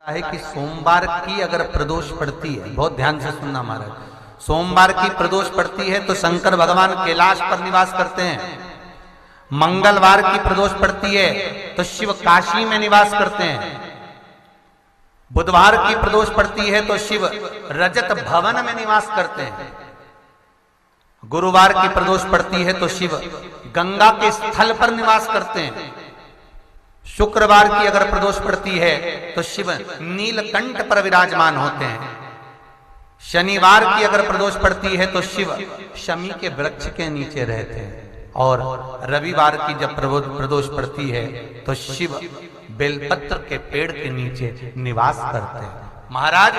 है कि सोमवार की अगर प्रदोष पड़ती है, बहुत ध्यान से सुनना महाराज, सोमवार की प्रदोष पड़ती है तो शंकर भगवान कैलाश पर निवास करते हैं। मंगलवार की प्रदोष पड़ती है तो शिव काशी में निवास करते हैं। बुधवार की प्रदोष पड़ती है तो शिव रजत भवन में निवास करते हैं। गुरुवार की प्रदोष पड़ती है तो शिव गंगा के स्थल पर निवास करते हैं। शुक्रवार की अगर प्रदोष पड़ती है तो शिव नीलकंठ पर विराजमान होते हैं। शनिवार की अगर प्रदोष पड़ती है तो शिव शमी के वृक्ष के नीचे रहते हैं। और रविवार की जब प्रदोष पड़ती है तो शिव बेलपत्र के पेड़ के नीचे निवास करते हैं। महाराज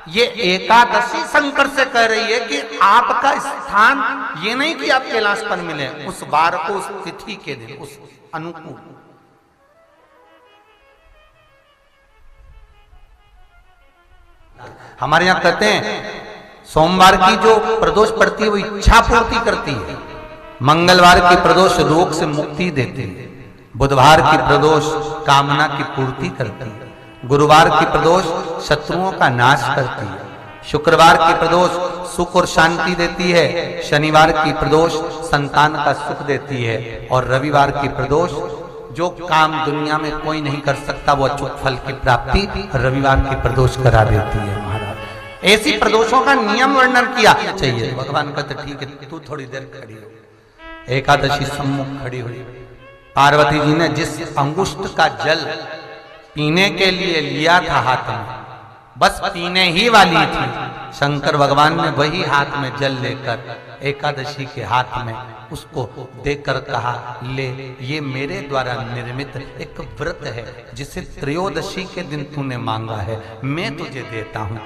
ये एकादशी शंकर से कह रही है कि आपका स्थान ये नहीं कि आप कैलाश पर मिले, उस वार को, उस तिथि के दिन, उस अनुकूल। हमारे यहां कहते हैं सोमवार की जो प्रदोष पड़ती है वो इच्छा पूर्ति करती है। मंगलवार की प्रदोष रोग से मुक्ति देती है। बुधवार की प्रदोष कामना की पूर्ति करती है। गुरुवार की प्रदोष शत्रुओं का नाश करती है। शुक्रवार की प्रदोष सुख और शांति देती है। शनिवार की प्रदोष संतान का सुख देती है। और रविवार की प्रदोष जो काम दुनिया में कोई नहीं कर सकता वो अचूक फल की प्राप्ति रविवार की प्रदोष करा देती है। महाराज ऐसी प्रदोषों का नियम वर्णन किया चाहिए। भगवान कहते ठीक है तू थोड़ी देर खड़ी हो। एकादशी सम्मुख खड़ी हुई। पार्वती जी ने जिस अंगुष्ठ का जल पीने के लिए लिया था हाथ में, बस पीने ही वाली थी, शंकर भगवान ने वही हाथ में जल लेकर एकादशी के हाथ में उसको देकर कहा ले, ये मेरे द्वारा निर्मित एक व्रत है जिसे त्रयोदशी के दिन तूने मांगा है, मैं तुझे देता हूं।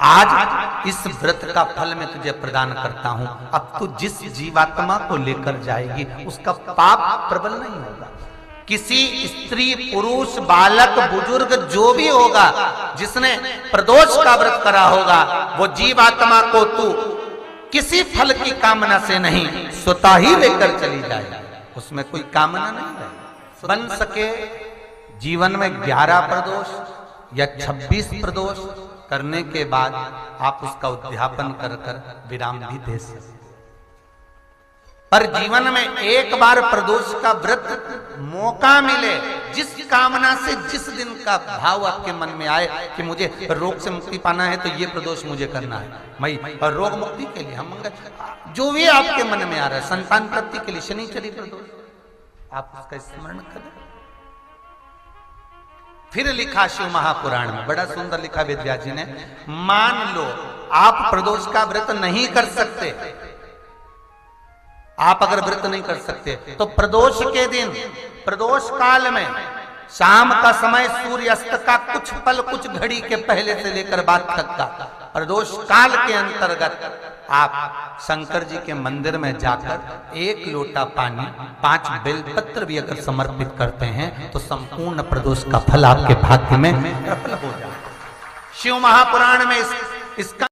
आज इस व्रत का फल मैं तुझे प्रदान करता हूं। अब तू जिस जीवात्मा को लेकर जाएगी उसका पाप प्रबल नहीं होगा। किसी स्त्री, पुरुष, बालक, बुजुर्ग जो भी होगा जिसने प्रदोष का व्रत करा होगा वो जीवात्मा को तू किसी फल की कामना से नहीं स्वतः ही लेकर चली जाए। उसमें कोई कामना नहीं है। बन सके जीवन में 11 प्रदोष या 26 प्रदोष करने के बाद आप उसका उद्यापन कर कर विराम भी दे सकते। पर जीवन में एक बार प्रदोष का व्रत मौका मिले, जिस कामना से जिस दिन का भाव आपके मन में आए कि मुझे रोग से मुक्ति पाना है तो ये प्रदोष मुझे करना है, मैं रोग मुक्ति के लिए, हम जो भी आपके मन में आ रहा है, संतान प्राप्ति के लिए शनिचरी प्रदोष, आप उसका स्मरण करें। फिर लिखा शिव महापुराण में, बड़ा सुंदर लिखा वेदव्यास जी ने, मान लो आप प्रदोष का व्रत नहीं कर सकते, आप अगर व्रत नहीं कर सकते तो प्रदोष के दिन, प्रदोष काल में शाम का समय सूर्यास्त का कुछ पल, कुछ घड़ी के पहले से लेकर बाद तक का प्रदोष काल के अंतर्गत आप शंकर जी के मंदिर में जाकर 1 लोटा पानी, 5 बेलपत्र भी अगर समर्पित करते हैं तो संपूर्ण प्रदोष का फल आपके भाग्य में प्रबल हो जाए। शिव महापुराण में इसका